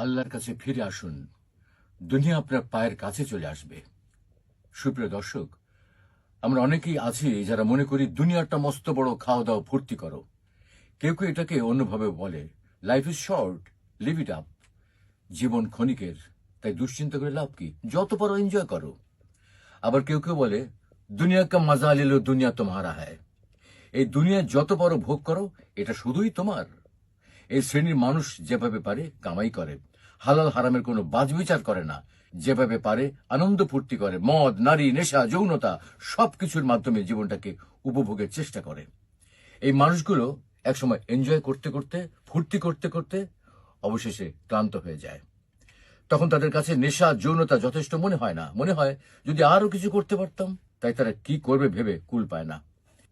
আল্লাহর কাছে ফিরে আসুন, দুনিয়া আপনার পায়ের কাছে চলে আসবে। সুপ্রিয় দর্শক, আমরা অনেকেই আছি যারা মনে করি দুনিয়াটা মস্ত বড়, খাওয়া দাওয়া ফুর্তি করো। কেউ কেউ এটাকে অন্যভাবে বলে, life is short, live it up. জীবন ক্ষণিকের, তাই দুশ্চিন্তা করে লাভ কি, যত পারো এনজয় করো। আবার কেউ কেউ বলে, দুনিয়া কা মজা লিলো দুনিয়া তোমারা হ্যায়। এই দুনিয়া যত পারো ভোগ করো, এটা শুধুই তোমার। এই শ্রেণীর মানুষ যেভাবে পারে কামাই করে, হালাল হারামের কোনো বাজবিচার করে না, যেভাবে পারে আনন্দ ফুর্তি করে, মদ, নারী, নেশা, যৌনতা সবকিছুর মাধ্যমে জীবনটাকে উপভোগের চেষ্টা করে। এই মানুষগুলো একসময় এনজয় করতে করতে, ফুর্তি করতে করতে অবশেষে ক্লান্ত হয়ে যায়। তখন তাদের কাছে নেশা, যৌনতা যথেষ্ট মনে হয় না, মনে হয় যদি আরো কিছু করতে পারতাম। তাই তারা কি করবে ভেবে কুল পায় না।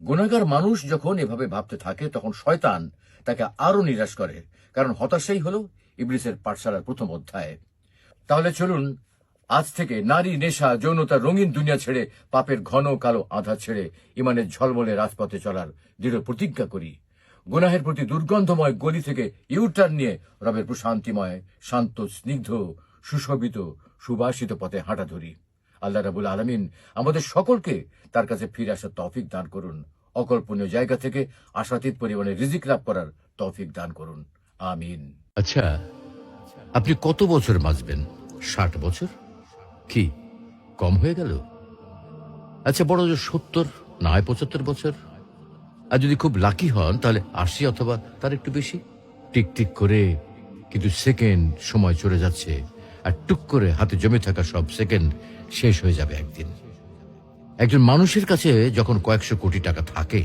গুনাহগার মানুষ যখন এভাবে ভাবতে থাকে, তখন শয়তান তাকে আরো নিরাশ করে, কারণ হতাশাই হল ইবলিসের পাঠশালার প্রথম অধ্যায়। তাহলে চলুন আজ থেকে নারী, নেশা, যৌনতার রঙিন দুনিয়া ছেড়ে, পাপের ঘন কালো আঁধার ছেড়ে ইমানের ঝলমলে রাজপথে চলার দৃঢ় প্রতিজ্ঞা করি। গুনাহের প্রতি দুর্গন্ধময় গলি থেকে ইউটার্ন নিয়ে রবের প্রশান্তিময়, শান্ত, স্নিগ্ধ, সুশোভিত, সুবাসিত পথে হাঁটা ধরি। আল্লাহ রাব্বুল আলামিন আমাদের সকলকে তার কাছে ফিরে আসার তৌফিক দান করুন। অকল্পনীয় জায়গা থেকে আশাতীত পরিমাণে রিজিক লাভ করার তৌফিক দান করুন। আমিন। আচ্ছা, আপনি কত বছর বাঁচবেন? 60 বছর? কি কম হয়ে গেল? আচ্ছা, বড় 70 না হয় 75 বছর। আর যদি খুব লাকি হন তাহলে 80 অথবা তার একটু বেশি। টিক টিক করে কিন্তু সেকেন্ড সময় চলে যাচ্ছে, আর টুক করে হাতে জমে থাকা সব সেকেন্ড শেষ হয়ে যাবে একদিন। একজন মানুষের কাছে যখন কয়েকশো কোটি টাকা থাকে,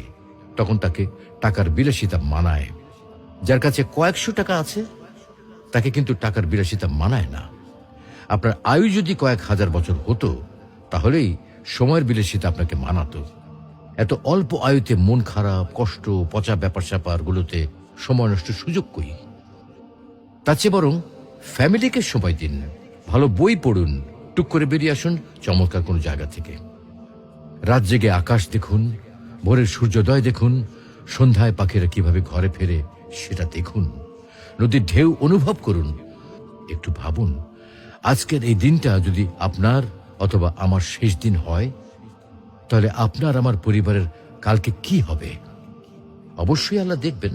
তখন তাকে টাকার বিলাসিতা মানায়। যার কাছে কয়েকশো টাকা আছে, তাকে কিন্তু টাকার বিলাসিতা মানায় না। আপনার আয়ু যদি কয়েক হাজার বছর হতো, তাহলেই সময়ের বিলাসিতা আপনাকে মানাতো। এত অল্প আয়ুতে মন খারাপ, কষ্ট, পচা ব্যাপার স্যাপার গুলোতে সময় নষ্ট সুযোগ কই? তার চেয়ে বরং ফ্যামিলিকে সময় দিন, ভালো বই পড়ুন, টুক করে বেরিয়ে আসুন চমৎকার কোনো জায়গা থেকে। রাত জেগে আকাশ দেখুন, ভোরের সূর্যোদয় দেখুন, সন্ধ্যায় পাখিরা কিভাবে ঘরে ফেরে সেটা দেখুন, নদীর ঢেউ অনুভব করুন। একটু ভাবুন, আজকের এই দিনটা যদি আপনার অথবা আমার শেষ দিন হয়, তাহলে আপনার আমার পরিবারের কালকে কি হবে? অবশ্যই আল্লাহ দেখবেন,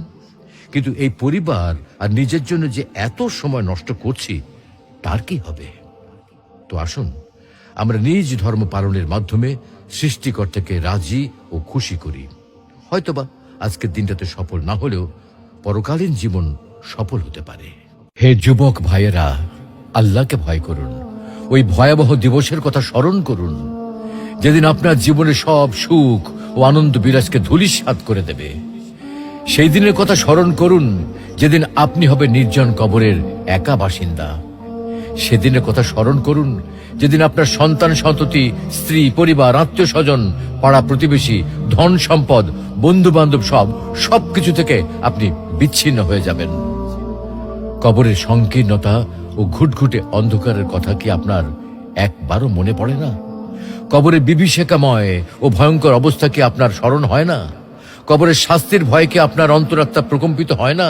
কিন্তু এই পরিবার আর নিজের জন্য যে এত সময় নষ্ট করছি, তার কি হবে? তো আসুন আমরা নিজ ধর্ম পালনের মাধ্যমে সৃষ্টিকর্তাকে রাজি ও খুশি করি। হয়তোবা আজকের দিনটাতে সফল না হলেও পরকালীন জীবন সফল হতে পারে। হে যুবক ভাইয়েরা, আল্লাহকে ভয় করুন। ওই ভয়াবহ দিবসের কথা স্মরণ করুন, যেদিন আপনার জীবনে সব সুখ ও আনন্দ বিলাসকে ধূলিসাৎ করে দেবে। সেই দিনের কথা স্মরণ করুন, যেদিন আপনি হবে নির্জন কবরের একা বাসিন্দা। সেদিনের কথা স্মরণ করুন, যেদিন আপনার সন্তান সন্ততি, স্ত্রী, পরিবার, আত্মীয় স্বজন, পাড়া প্রতিবেশী, ধন সম্পদ, বন্ধু বান্ধব সবকিছু থেকে আপনি বিচ্ছিন্ন হয়ে যাবেন। কবরের সংকীর্ণতা ও ঘুটঘুটে অন্ধকারের কথা কি আপনার একবারও মনে পড়ে না? কবরের বিভীষিকাময় ও ভয়ঙ্কর অবস্থা কি আপনার স্মরণ হয় না? কবরের শাস্তির ভয় কি আপনার অন্তরাত্মা প্রকম্পিত হয় না?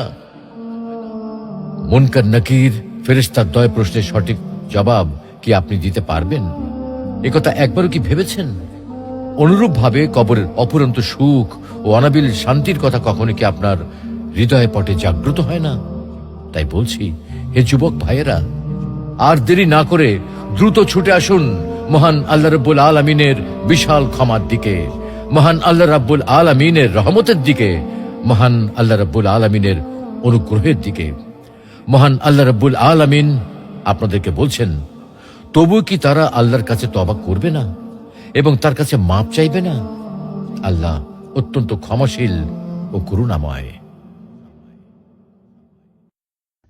মুনকার নাকির ফেরেশতার দয় প্রশ্নের সঠিক জবাব কি আপনি দিতে পারবেন? একথা একবারও কি ভেবেছেন? অনুরূপভাবে কবরের অপুরন্ত সুখ ও অনাবিল শান্তির কথা কখনো কি আপনার হৃদয়ে পটে জাগ্রত হয় না? তাই বলছি, হে যুবক ভাইয়েরা, আর দেরি না করে দ্রুত ছুটে আসুন মহান আল্লাহ রাব্বুল আলামিনের বিশাল ক্ষমার দিকে, মহান আল্লাহ রাব্বুল আলামিনের রহমতের দিকে, মহান আল্লাহ রাব্বুল আলামিনের অনুগ্রহের দিকে। মহান আল্লাহ রাব্বুল আলামিন আপনাদেরকে বলছেন, তবু কি তারা আল্লাহর কাছে তওবা করবে না এবং তার কাছে মাপ চাইবে না? আল্লাহ অত্যন্ত ক্ষমাশীল ও করুণাময়।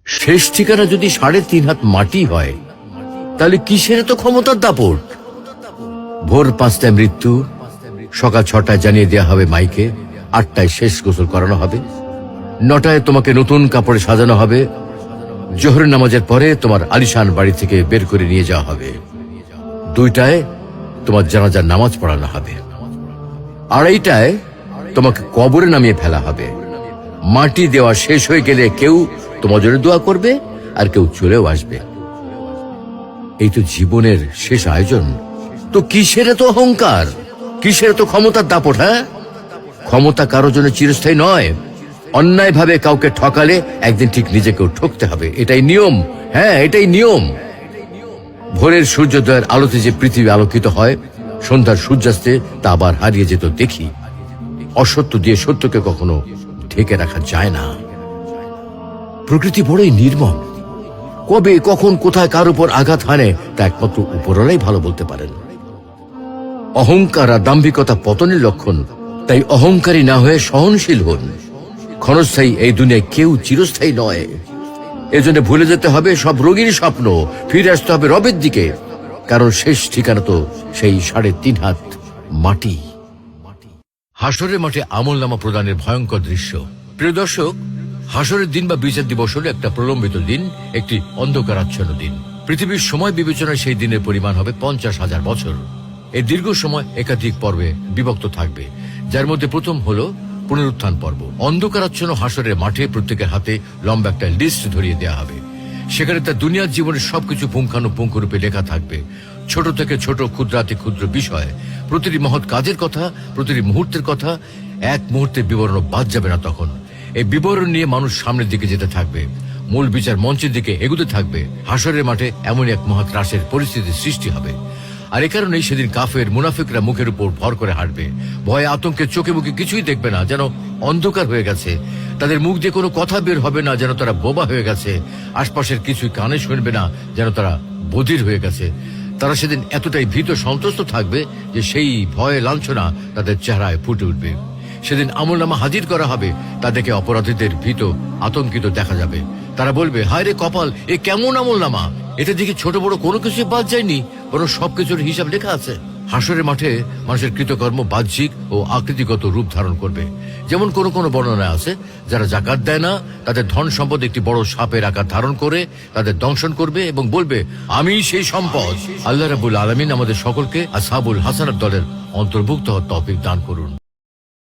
শেষ ঠিকানা যদি 3.5 হাত মাটি হয়, তাহলে কিসের এত ক্ষমতার দাপট? ভোর 5টায় মৃত্যু, সকাল 6টায় জানিয়ে দেওয়া হবে মাইকে, 8টায় শেষ গোসল করানো হবে, 9টায় তোমাকে নতুন কাপড়ে সাজানো হবে, জোহরের নামাজের পরে তোমার আলিশান বাড়ি থেকে বের করে নিয়ে যাওয়া হবে, 2টায় তোমার জানাজার নামাজ পড়ানো হবে, 2:30টায় তোমাকে কবরে নামিয়ে ফেলা হবে। মাটি দেওয়া শেষ হয়ে গেলে কেউ তোমার জন্য দোয়া করবে, আর কেউ চলেও আসবে। এই তো জীবনের শেষ আয়োজন। তো কিসের এত অহংকার, কিসের এত ক্ষমতার দাপট? হ্যাঁ, ক্ষমতা কারোর জন্য চিরস্থায়ী নয়। অন্যায় ভাবে কাউকে ঠকালে একদিন ঠিক নিজেকেও ঠকতে হবে, এটাই নিয়ম। হ্যাঁ, এটাই নিয়ম। ভোরের সূর্যোদয়ের আলোতে যে পৃথিবী আলোকিত হয়, সন্ধ্যার সূর্যাস্তে তা আবার হারিয়ে যেত দেখি। অসত্য দিয়ে সত্যকে কখনো ঢেকে রাখা যায় না। প্রকৃতি বড়ই নির্মম। কবে কখন কোথায় কার উপর আঘাত হানে তা একমাত্র উপরওয়ালাই ভালো বলতে পারেন। অহংকার আর দাম্ভিকতা পতনের লক্ষণ, তাই অহংকারী না হয়ে সহনশীল হন। ক্ষণস্থায়ী এই দুনিয়ায় কেউ চিরস্থায়ী নয়। এজন্য ভুলে যেতে হবে সব রোগীর স্বপ্ন, ফিরে আসতে হবে রবের দিকে, কারণ শেষ ঠিকানা তো সেই 3.5 হাত মাটি। হাসরের মাঠে আমলনামা প্রদানের ভয়ঙ্কর দৃশ্য। প্রিয় দর্শক, হাসরের দিন বা বিচার দিবস হল একটা প্রলম্বিত দিন, একটি অন্ধকারাচ্ছন্ন দিন। পৃথিবীর সময় বিবেচনায় সেই দিনের পরিমাণ হবে 50,000 বছর। এই দীর্ঘ সময় একাধিক পর্বে বিভক্ত থাকবে, যার মধ্যে প্রথম হলো পুনরুত্থান পর্ব। অন্ধকারাচ্ছন্ন হাসরের মাঠে প্রত্যেকের হাতে লম্বা একটা লিস্ট ধরিয়ে দেওয়া হবে। সেখানে তার দুনিয়ার জীবনের সবকিছু পুঙ্খানুপুঙ্খ রূপে লেখা থাকবে। ছোট থেকে ছোট, ক্ষুদ্রাতি ক্ষুদ্র বিষয়, প্রতিটি মহৎ কাজের কথা, প্রতিটি মুহূর্তের কথা, এক মুহূর্তের বিবরণ বাদ যাবে না। তখন এই বিবরণ নিয়ে মানুষ সামনের দিকে যেতে থাকবে, মূল বিচার মঞ্চের দিকে এগুতে থাকবে। হাসরের মাঠে এমন এক মহা ত্রাসের পরিস্থিতির সৃষ্টি হবে। আর এ কারণেই সেদিন কাফের মুনাফিকরা মুখের উপর ভর করে হাঁটবে। ভয়ে আতঙ্কে চোখে মুখে কিছুই দেখবে না, যেন অন্ধকার হয়ে গেছে। তাদের মুখ দিয়ে কোনো কথা বের হবে না, যেন তারা বোবা হয়ে গেছে। আশপাশের কিছুই কানে শুনবে না, যেন তারা বধির হয়ে গেছে। তারা সেদিন এতটাই ভীত সন্ত্রস্ত থাকবে যে সেই ভয়ে লাঞ্ছনা তাদের চেহারায় ফুটে উঠবে। সেদিন আমলনামা হাজির করা হবে, তা দেখে অপরাধীদের ভীত আতঙ্কিত দেখা যাবে। তারা বলবে, হায় রে কপাল, এ কেমন আমলনামা! এতে দেখি ছোট বড় কোনো কিছু বাদ যায়নি, বরং সবকিছুর হিসাব লেখা আছে। হাসরের মাঠে মানুষের কৃতকর্ম বাহ্যিক ও আকৃতিগত রূপ ধারণ করবে। যেমন কোনো কোনো বর্ণনা আছে, যারা জাকাত দেয় না তাদের ধন সম্পদ একটি বড় সাপের আকার ধারণ করে তাদের দংশন করবে এবং বলবে, আমি সেই সম্পদ। আল্লাহ রাব্বুল আলামিন আমাদের সকলকে আসহাবুল হাসানাত দলের অন্তর্ভুক্ত হওয়ার তৌফিক দান করুন।